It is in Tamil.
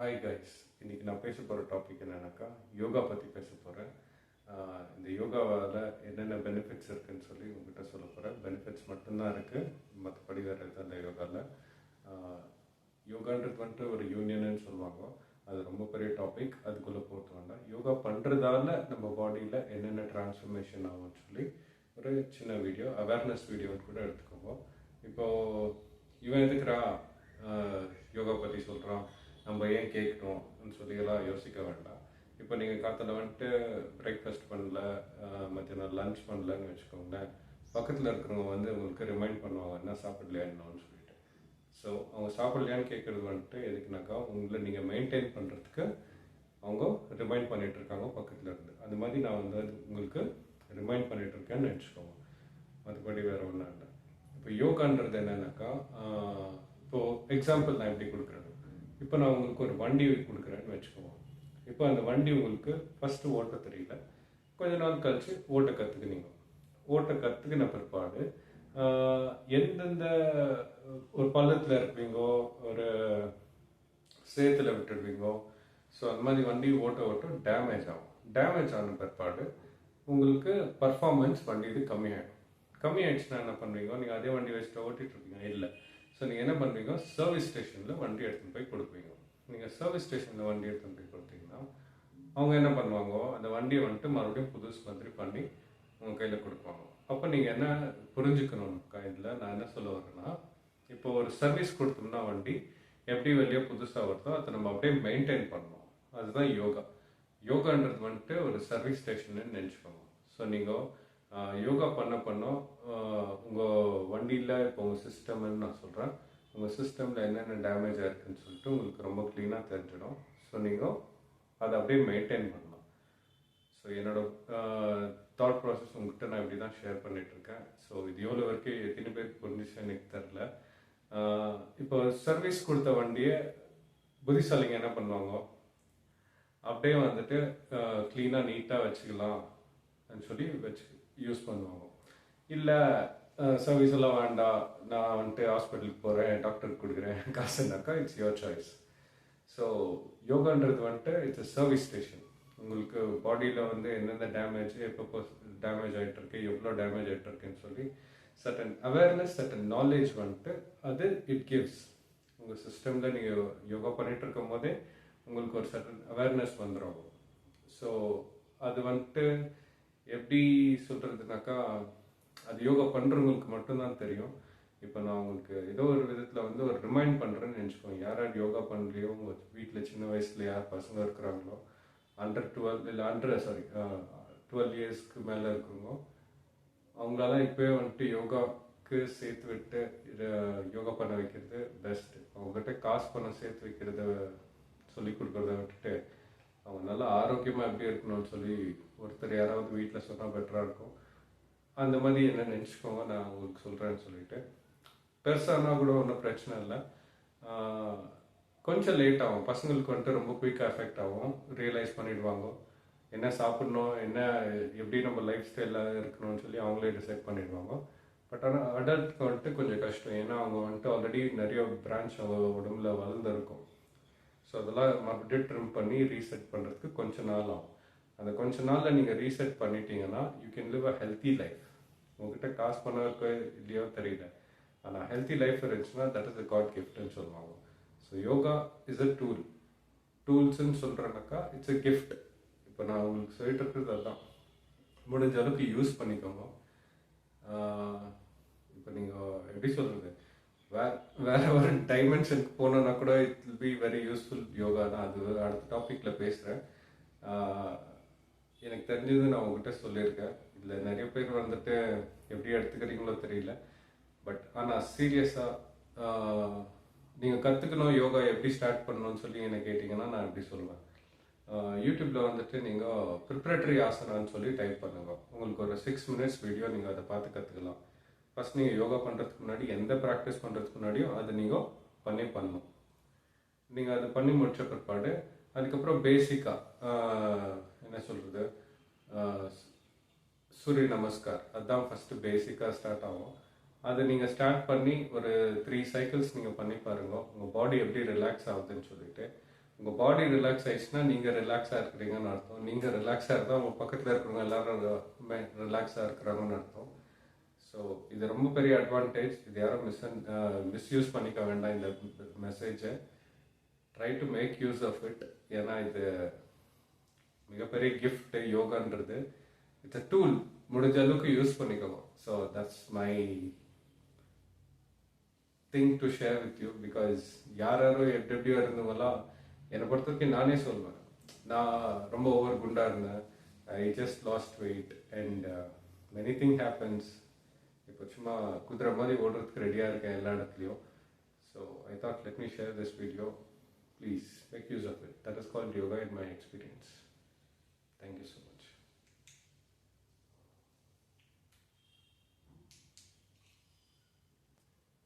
ஹாய் கைஸ், இன்றைக்கி நான் பேச போகிற டாபிக் என்னன்னாக்கா யோகா பற்றி பேச போகிறேன். இந்த யோகாவால் என்னென்ன பெனிஃபிட்ஸ் இருக்குதுன்னு சொல்லி உங்ககிட்ட சொல்ல போகிறேன். பெனிஃபிட்ஸ் மட்டும்தான் இருக்குது, மற்றபடி வேறு எதுவும் இல்லை. யோகாவில் யோகான்றது வந்துட்டு ஒரு யூனியன்னு சொல்லுவாங்க. அது ரொம்ப பெரிய டாபிக், அதுக்குள்ளே போட்டு வேண்டாம். யோகா பண்ணுறதால நம்ம பாடியில் என்னென்ன டிரான்ஸ்ஃபர்மேஷன் ஆகும்னு சொல்லி ஒரு சின்ன வீடியோ, அவேர்னஸ் வீடியோன்னு கூட எடுத்துக்கோங்க. இப்போது இவன் எதுக்குறா யோகா பற்றி சொல்கிறான், நம்ம ஏன் கேட்கணும்னு சொல்லியெல்லாம் யோசிக்க வேண்டாம். இப்போ நீங்கள் காற்றுல வந்துட்டு பிரேக்ஃபாஸ்ட் பண்ணல, மத்தியானம் லன்ச் பண்ணலன்னு வச்சுக்கோங்களேன். பக்கத்தில் இருக்கிறவங்க வந்து உங்களுக்கு ரிமைண்ட் பண்ணுவாங்க என்ன சாப்பிடலையான்னு சொல்லிட்டு. ஸோ அவங்க சாப்பிடலையான்னு கேட்குறது வந்துட்டு எதுக்குனாக்கா உங்களை நீங்கள் மெயின்டைன் பண்ணுறதுக்கு அவங்க ரிமைண்ட் பண்ணிகிட்ருக்காங்க பக்கத்தில் இருந்து. அந்த மாதிரி நான் வந்து உங்களுக்கு ரிமைண்ட் பண்ணிகிட்ருக்கேன்னு நினச்சிக்கோங்க, மற்றபடி வேறு ஒன்றும் இல்லை. இப்போ யோகான்றது என்னன்னாக்கா, இப்போது எக்ஸாம்பிள் நான் எப்படி கொடுக்குறேன். இப்போ நான் உங்களுக்கு ஒரு வண்டி கொடுக்குறேன்னு வச்சுக்கோங்க. இப்போ அந்த வண்டி உங்களுக்கு ஃபஸ்ட்டு ஓட்ட தெரியல, கொஞ்ச நாள் கழிச்சு ஓட்ட கற்றுக்குனீங்க. ஓட்ட கற்றுக்கின பிற்பாடு எந்தெந்த ஒரு பள்ளத்தில் இருப்பீங்கோ, ஒரு சேத்துல விட்டுடுவீங்கோ. ஸோ அந்த மாதிரி வண்டி ஓட்ட டேமேஜ் ஆகும். டேமேஜ் ஆன பிற்பாடு உங்களுக்கு பர்ஃபார்மன்ஸ் வண்டி இது கம்மியாகிடும். கம்மியாயிடுச்சுன்னா என்ன பண்ணுவீங்க, நீங்கள் அதே வண்டி வச்சுட்டு ஓட்டிகிட்டு இருக்கீங்க இல்லை. ஸோ நீங்கள் என்ன பண்ணுவீங்க, சர்வீஸ் ஸ்டேஷனில் வண்டி எடுத்துகிட்டு போய் கொடுப்பீங்க. நீங்கள் சர்வீஸ் ஸ்டேஷனில் வண்டி எடுத்துகிட்டு போய் கொடுத்தீங்கன்னா அவங்க என்ன பண்ணுவாங்க, அந்த வண்டியை வந்துட்டு மறுபடியும் புதுசு மாதிரி பண்ணி உங்கள் கையில் கொடுப்பாங்க. அப்போ நீங்கள் என்ன புரிஞ்சுக்கணும்க்கா, இதில் நான் என்ன சொல்ல வரேன்னா, இப்போ ஒரு சர்வீஸ் கொடுத்தோம்னா வண்டி எப்படி வெளியே புதுசாக வருதோ அதை நம்ம அப்படியே மெயின்டைன் பண்ணணும். அதுதான் யோகா. யோகான்றது வந்துட்டு ஒரு சர்வீஸ் ஸ்டேஷன்னு நினச்சிக்கோங்க. ஸோ நீங்கள் யோகா பண்ண உங்கள் வண்டியில் இப்போ உங்கள் சிஸ்டம்னு நான் சொல்கிறேன், உங்கள் சிஸ்டமில் என்னென்ன டேமேஜ் ஆயிருக்குன்னு சொல்லிட்டு உங்களுக்கு ரொம்ப க்ளீனாக தெரிஞ்சிடும். ஸோ நீங்கள் அதை அப்படியே மெயின்டைன் பண்ணலாம். ஸோ என்னோடய தாட் ப்ராசஸ் உங்கள்கிட்ட நான் இப்படி தான் ஷேர் பண்ணிகிட்ருக்கேன். ஸோ இது எவ்வளோ வரைக்கும் எத்தனை பேருக்கு புரிஞ்சிச்சு எனக்கு தெரில. இப்போ சர்வீஸ் கொடுத்த வண்டியை புத்திசாலிங்க என்ன பண்ணுவாங்க, அப்படியே வந்துட்டு க்ளீனாக நீட்டாக வச்சுக்கலாம் சொல்லி யூஸ் பண்ணுவாங்க. இல்லை சர்வீஸ் எல்லாம் வேண்டாம், நான் வந்துட்டு ஹாஸ்பிட்டலுக்கு போகிறேன், டாக்டருக்கு கொடுக்குறேன் காசுனாக்கா இட்ஸ் யுவர் சாய்ஸ். ஸோ யோகான்றது வந்துட்டு இட்ஸ் அ சர்வீஸ் ஸ்டேஷன். உங்களுக்கு பாடியில் வந்து எந்தெந்த டேமேஜ், எப்போ டேமேஜ் ஆகிட்டுருக்கு, எவ்வளோ டேமேஜ் ஆகிட்டுருக்குன்னு சொல்லி சர்டன் அவேர்னஸ், சர்டன் நாலேஜ் வந்துட்டு அது இட் கிவ்ஸ். உங்கள் சிஸ்டமில் நீங்கள் யோகா பண்ணிகிட்டு இருக்கும் போதே உங்களுக்கு ஒரு சர்டன் அவேர்னஸ் வந்துடும். ஸோ அது வந்துட்டு எப்படி சொல்கிறதுனாக்கா, அது யோகா பண்ணுறவங்களுக்கு மட்டும்தான் தெரியும். இப்போ நான் உங்களுக்கு ஏதோ ஒரு விதத்தில் வந்து ஒரு ரிமைண்ட் பண்ணுறேன்னு நினச்சிக்கோங்க. யார் யோகா பண்ணலையோ, உங்கள் வீட்டில் சின்ன வயசில் யார் பசங்க இருக்கிறாங்களோ, அண்டர் 12 இல்லை 12 இயர்ஸ்க்கு மேலே இருக்கிறவங்க, அவங்களால இப்போயே வந்துட்டு யோகாவுக்கு சேர்த்து விட்டு யோகா பண்ண வைக்கிறது பெஸ்ட்டு. அவங்ககிட்ட காசு பணம் சேர்த்து வைக்கிறத சொல்லி கொடுக்குறத விட்டுட்டு அவங்க நல்லா ஆரோக்கியமாக எப்படி இருக்கணும்னு சொல்லி ஒருத்தர் யாராவது வீட்டில் சொன்னால் பெட்டராக இருக்கும். அந்த மாதிரி என்ன நினச்சிக்கோங்க, நான் உங்களுக்கு சொல்கிறேன்னு சொல்லிட்டு. பெருசானா கூட ஒன்றும் பிரச்சனை இல்லை, கொஞ்சம் லேட் ஆகும். பசங்களுக்கு வந்துட்டு ரொம்ப குயிக்காக எஃபெக்ட் ஆகும், ரியலைஸ் பண்ணிடுவாங்க என்ன சாப்பிட்ணும், என்ன எப்படி நம்ம லைஃப் ஸ்டைலில் இருக்கணும்னு சொல்லி அவங்களே டிசைட் பண்ணிடுவாங்க. பட் ஆனால் அடல்ட்க்கு வந்துட்டு கொஞ்சம் கஷ்டம், ஏன்னா அவங்க வந்துட்டு ஆல்ரெடி நிறைய பிரான்ச் அவங்க உடம்புல வளர்ந்துருக்கும். ஸோ அதெல்லாம் மறுபடியும் ட்ரிம் பண்ணி ரீசெட் பண்ணுறதுக்கு கொஞ்சம் நாள் ஆகும். அந்த கொஞ்ச நாளில் நீங்கள் ரீசெட் பண்ணிட்டீங்கன்னா you can live a healthy life. உங்ககிட்ட காசு பண்ண இல்லையோ தெரியல, ஆனால் ஹெல்த்தி லைஃப் இருந்துச்சுன்னா தட் இஸ் அ காட் கிஃப்ட்னு சொல்லுவாங்க. ஸோ யோகா இஸ் அ டூல்ஸ்ன்னு சொல்கிறேன்னாக்கா இட்ஸ் அ கிஃப்ட். இப்போ நான் உங்களுக்கு சொல்லிட்டு இருக்கிறது அதுதான், முடிஞ்ச அளவுக்கு யூஸ் பண்ணிக்கோங்க. இப்போ நீங்கள் எப்படி சொல்கிறது, வேற ஒரு டைமென்ஷனுக்கு போனோன்னா கூட it will be very useful yoga தான். அது அடுத்த டாப்பிக்கில் பேசுகிறேன். எனக்கு தெரிஞ்சது நான் உங்ககிட்ட சொல்லியிருக்கேன். இதில் நிறைய பேர் வந்துட்டு எப்படி எடுத்துக்கிறீங்களோ தெரியல. பட் ஆனால் சீரியஸாக நீங்கள் கற்றுக்கணும் யோகா எப்படி ஸ்டார்ட் பண்ணணும்னு சொல்லி என்ன கேட்டிங்கன்னா நான் எப்படி சொல்லுவேன், யூடியூப்பில் வந்துட்டு நீங்கள் ப்ரிப்ரேட்டரி ஆசனான்னு சொல்லி டைப் பண்ணுங்க. உங்களுக்கு ஒரு 6 minutes வீடியோ நீங்கள் அதை பார்த்து கற்றுக்கலாம். ஃபஸ்ட் நீங்கள் யோகா பண்ணுறதுக்கு முன்னாடி, எந்த ப்ராக்டிஸ் பண்ணுறதுக்கு முன்னாடியும் அதை நீங்கள் பண்ணணும். நீங்கள் அதை பண்ணி முடித்த பிற்பாடு அதுக்கப்புறம் பேசிக்காக என்ன சொல்கிறது, சூரிய நமஸ்கார், அதுதான் ஃபஸ்ட்டு பேசிக்காக ஸ்டார்ட் ஆகும். அதை நீங்கள் ஸ்டார்ட் பண்ணி ஒரு 3 cycles நீங்கள் பண்ணி பாருங்க, உங்கள் பாடி எப்படி ரிலாக்ஸ் ஆகுதுன்னு சொல்லிட்டு. உங்கள் பாடி ரிலாக்ஸ் ஆயிடுச்சுன்னா நீங்கள் ரிலாக்ஸாக இருக்கிறீங்கன்னு அர்த்தம். நீங்கள் ரிலாக்ஸாக இருந்தால் உங்கள் பக்கத்தில் இருக்கிறவங்க எல்லாரும் ரிலாக்ஸாக இருக்கிறாங்கன்னு அர்த்தம். ஸோ இது ரொம்ப பெரிய அட்வான்டேஜ். இது யாரும் மிஸ்யூஸ் பண்ணிக்க வேண்டாம் இந்த மெசேஜை. Try to make use of it. ஏன்னா இது மிகப்பெரிய கிஃப்ட் யோகான்றது. It's a tool. முடிஞ்ச அளவுக்கு யூஸ் பண்ணிக்கணும். So that's my thing to share with you. Because யாரோ எப்படியோ இருந்தவங்களாம் என்னை பொறுத்த வரைக்கும் நானே சொல்வேன், நான் ரொம்ப ஓவர் குண்டாக இருந்தேன். I just lost weight and many thing happens. இப்போ சும்மா குதிரை மாதிரி ஓடுறதுக்கு ரெடியாக இருக்கேன் எல்லா இடத்துலையும். So I thought let me share this video. Please make use of it. That is called yoga in my experience. Thank you so much.